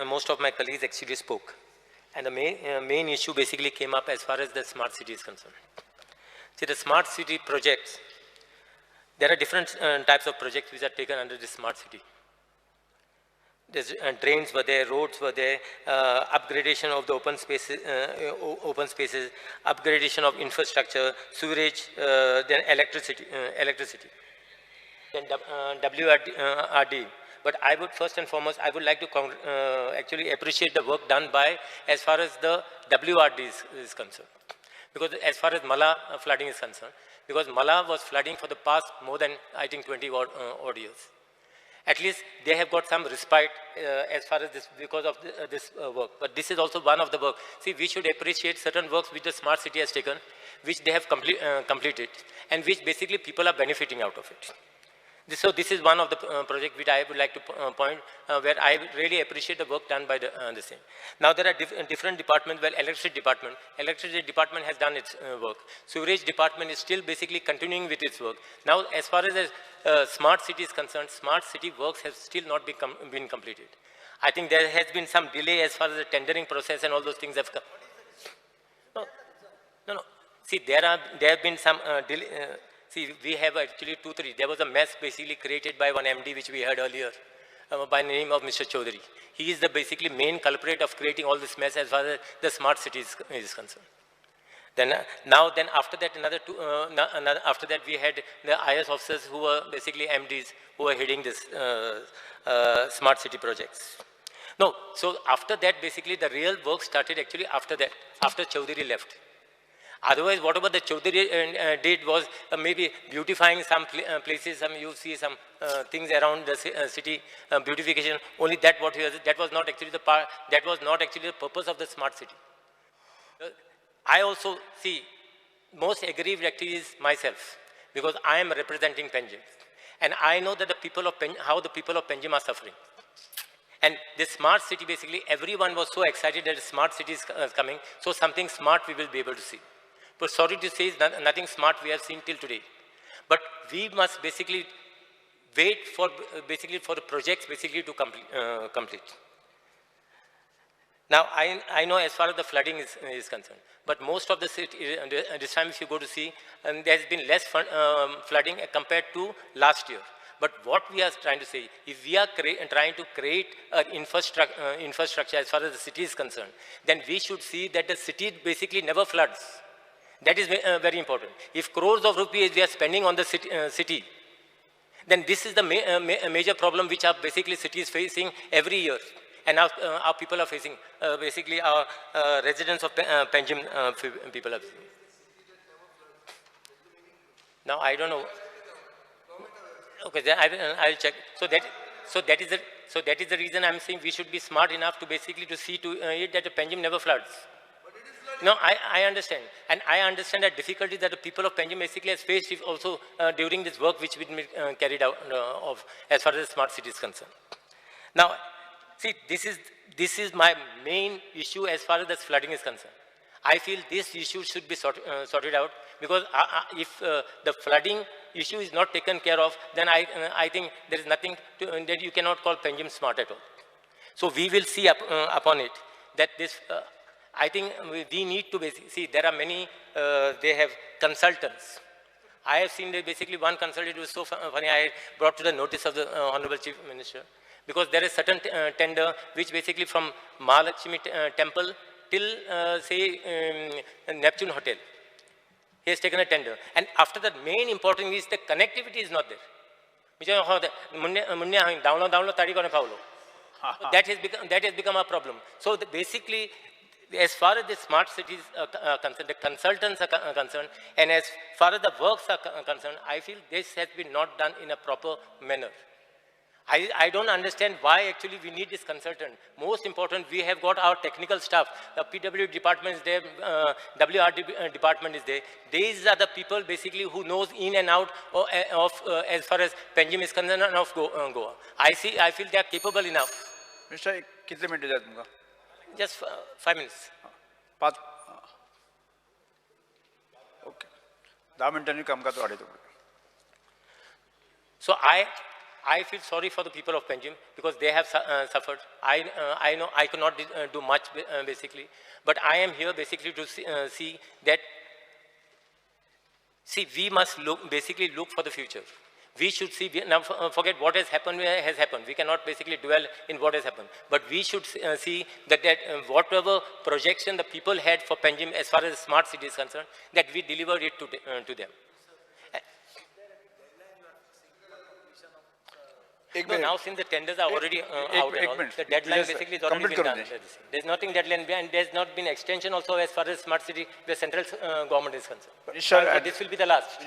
most of my colleagues actually spoke. And the main issue basically came up as far as the smart city is concerned. See, the smart city projects, there are different types of projects which are taken under the smart city. There's, drains were there, roads were there, upgradation of the open spaces, upgradation of infrastructure, sewerage, then electricity, then WRD. But I would first and foremost, I would like to actually appreciate the work done by as far as the WRD is concerned. Because as far as Mala flooding is concerned, because Mala was flooding for the past more than, I think, 20 odd years. At least they have got some respite as far as this, because of this work. But this is also one of the work. See, we should appreciate certain works which the smart city has taken, which they have completed, and which basically people are benefiting out of it. So this is one of the projects which I would like to point, where I really appreciate the work done by the same. Now there are different departments. Well, electricity department has done its work. Sewerage department is still basically continuing with its work. Now, as far as smart city is concerned, smart city works have still not been completed. I think there has been some delay as far as the tendering process and all those things have come. No. See, there have been some delay. See, we have actually 2-3. There was a mess basically created by one MD, which we heard earlier, by the name of Mr. Chaudhary. He is the basically main culprit of creating all this mess as far as the smart city is concerned. Then after that, after that we had the IS officers who were basically MDs who were heading this smart city projects. No, so after that, basically the real work started actually after that, after Chaudhary left. Otherwise, whatever the Chaudhary did was maybe beautifying some places. You see some things around the city, beautification. Only that what he was. That was not actually the part. That was not actually the purpose of the smart city. I also see most aggrieved actually is myself, because I am representing Panjim, and I know that the people of how the people of Panjim are suffering. And this smart city, basically, everyone was so excited that a smart city is coming. So something smart we will be able to see. But sorry to say, nothing smart we have seen till today. But we must basically wait for the projects basically to complete. Now, I know as far as the flooding is concerned, but most of the city, this time if you go to see, there has been less flooding compared to last year. But what we are trying to say, if we are trying to create an infrastructure as far as the city is concerned, then we should see that the city basically never floods. That is very important. If crores of rupees we are spending on the city, then this is the major problem which our basically city is facing every year. And our people are facing, basically our residents of Panjim people are facing. Now, I don't know. Okay, then I will check. So that is the reason I'm saying we should be smart enough to basically to see to it that the Panjim never floods. No, I understand. And I understand the difficulty that the people of Panjim basically has faced also during this work which we carried out as far as the smart city is concerned. Now, see, this is my main issue as far as this flooding is concerned. I feel this issue should be sorted out, because if the flooding issue is not taken care of, then I think there is nothing that you cannot call Panjim smart at all. So we will see upon it that this, I think we need to basically see, there are many, they have consultants. I have seen that basically one consultant was so funny, I brought to the notice of the Honorable Chief Minister, because there is certain tender which basically from Mahalakshmi temple till say Neptune Hotel. He has taken a tender. And after that, main important is the connectivity is not there. That has become a problem. So basically, as far as the smart cities are concerned, the consultants are concerned, and as far as the works are concerned, I feel this has been not done in a proper manner. I don't understand why actually we need this consultant. Most important, we have got our technical staff. The PW department is there, WRD department is there. These are the people basically who knows in and out of as far as Panjim is concerned and of Goa. I feel they are capable enough. Mr. कितने minute जाते हैं? Just 5 minutes. Okay. 10 मिनटांनी काम का तो आड़े तो. So I feel sorry for the people of Panjim because they have suffered. I know I could not do much basically, but I am here basically to see that. See, we must basically look for the future. We should see, now forget what has happened. We cannot basically dwell in what has happened. But we should see that, whatever projection the people had for Panjim as far as smart city is concerned, that we delivered it to them. No, now since the tenders are already out and all, the deadline basically is already been done. There's nothing deadline and there's not been extension also as far as smart city, the central government is concerned. So this will be the last.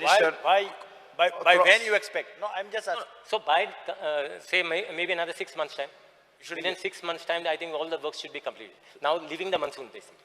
By when you expect? No, I'm just asking. So by, say, maybe another 6 months' time. Within 6 months' time, I think all the work should be completed. Now, leaving the monsoon, basically.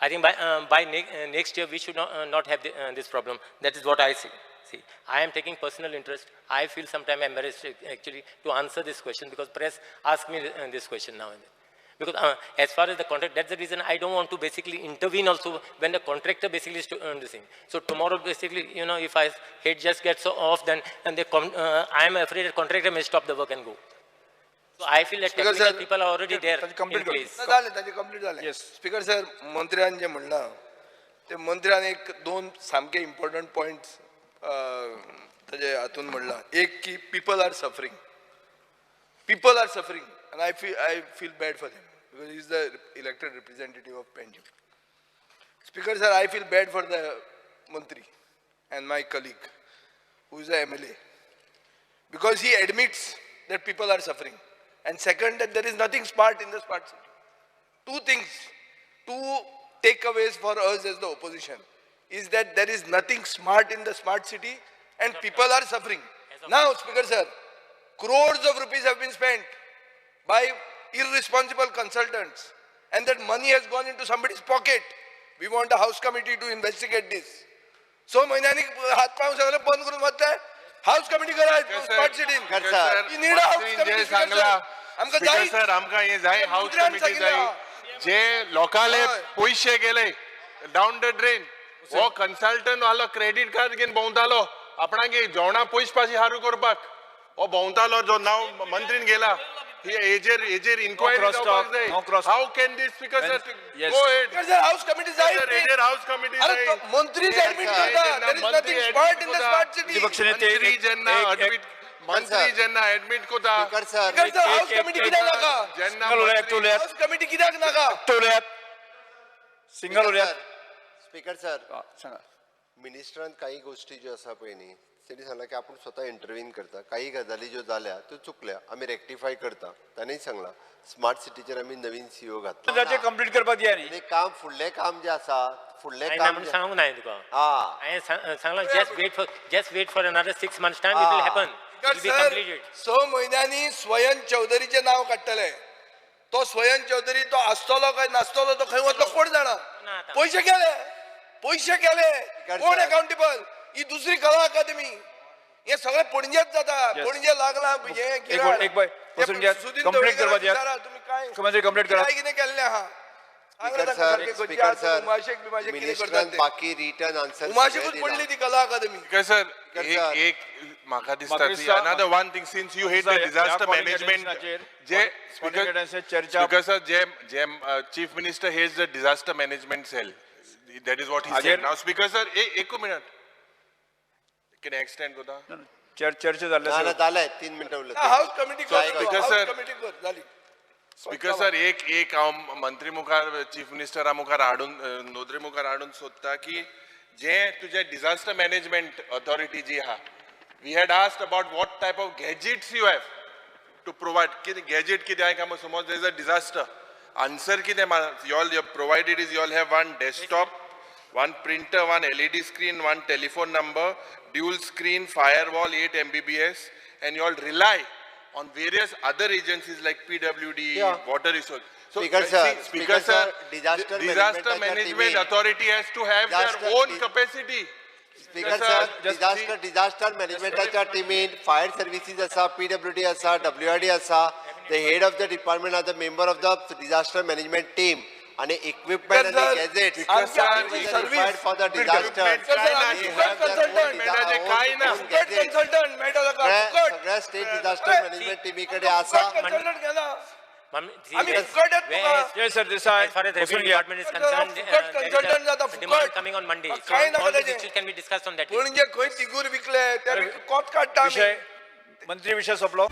I think by next year, we should not have this problem. That is what I see. See, I am taking personal interest. I feel sometimes embarrassed, actually, to answer this question because press ask me this question now and then. Because as far as the contract, that's the reason I don't want to basically intervene also when the contractor basically is doing this thing. So tomorrow, basically, you know, if I head just gets off, then and I am afraid the contractor may stop the work and go. So I feel that technical people are already there in place. Yes. Speaker sir, मंत्र्यान जे म्हणला, ते मंत्र्यान एक दोन सामके important points ताजे हातून म्हणला. एक की people are suffering. People are suffering, and I feel bad for them because he is the elected representative of Panjim. Speaker sir, I feel bad for the Mantri and my colleague, who is the MLA, because he admits that people are suffering, and second, that there is nothing smart in the smart city. Two things, two takeaways for us as the opposition is that there is nothing smart in the smart city, and people are suffering. Now, Speaker sir, crores of rupees have been spent by irresponsible consultants, and that money has gone into somebody's pocket. We want a house committee to investigate this. So, महिन्यानी हात पाव सगळे बंद करून बसले. House committee करा smart city. We need a house committee. Speaker sir, आमका ये जाय house committee जाय. जे लोकाले पैसे गेले down the drain. वो consultant वाला credit card घेन बोंतालो. आपणा के जेवणा पैसे पाशी हारू करपाक. ओ बोंतालो जो नाव मंत्रीन गेला. Ejer inquiry no cross. How can this speaker sir yes. go ahead? Because the house committee is Ejer house committee is Mantri is admit there is nothing smart in the smart city. Mantri janna admit ko tha. Because the house committee किधर लगा? House committee किधर लगा? Single उर्या. Speaker sir, ministran काही गोष्टी जो असा पहिनी त्यांनी सांगला की आपण स्वतः इंटरव्हीन करता काही गजाली जो झाल्या तो चुकल्या आम्ही रेक्टिफाय करता त्यांनी सांगला स्मार्ट सिटीचेर आम्ही नवीन सीओ घातला त्याचे कंप्लीट करपाक दिया न्ही आणि काम फुडले काम जे आसा फुडले काम सांगू नाही तुका हां Sangla just wait for another 6 months time it will happen it will be completed. 6 महिन्यांनी स्वयं चौधरीचे नाव काढतले. तो स्वयं चौधरी तो आसतलो काय नासतलो तो खंय वतलो कोण जाणा. पैसे केले कोण अकाउंटेबल. ही दुसरी कला अकादमी हे सगळे पणजेत जाता. पणजे लागला हे एक बाय कंप्लीट करपाक दिया. तुम्ही काय कमेंटरी कंप्लीट करा. काय किने केल्ले आहा. स्पीकर सर मिनिस्टरान बाकी रिटर्न आन्सर उमाशेकूच पडली ती कला अकादमी. Sir, एक माका दिसता की another one thing since you hate the disaster management J speaker sir J chief minister hates the disaster management cell, that is what he said. Now speaker sir एक minute can I extend को था चर्चा झाले ना झाले 3 मिनिटं उरले. House committee Speaker sir झाली. स्पीकर सर एक मंत्री मुखार चीफ मिनिस्टरा मुखार हाडून नोंदणी मुखार हाडून सोदता की जे तुझे डिजास्टर मॅनेजमेंट ऑथॉरिटी जी आहा we had asked about what type of gadgets you have to provide कितें गॅजेट कितें आहा काय समज there is a disaster answer कितें you all provided is you all have one desktop one printer, one LED screen, one telephone number, dual screen, firewall, 8 Mbps, and you all rely on various other agencies like PWD, water resource. So, Speaker sir, disaster management authority has to have their own capacity. Speaker sir, disaster management team in fire services asa, PWD asa, WRD asa. The head of the department are the member of the disaster management team. And equipment and gadgets certified for the disaster. consultant सगळ्या state disaster management टीमीकडे असा consultant घ्या. See, आम्ही whereas- फुकट आहेत whereas- Yes, sir, Desai. As far as बसून revenue घ्या. department is concerned, फुकट there consultant is जाता, a demand फुकट. coming on Monday. So काय नका all these त्याचे. issues can be discussed on that day. पूण जे खंय तिगूर विकले त्या कोत काडटा आमी. विषय मंत्री विषय सोपलो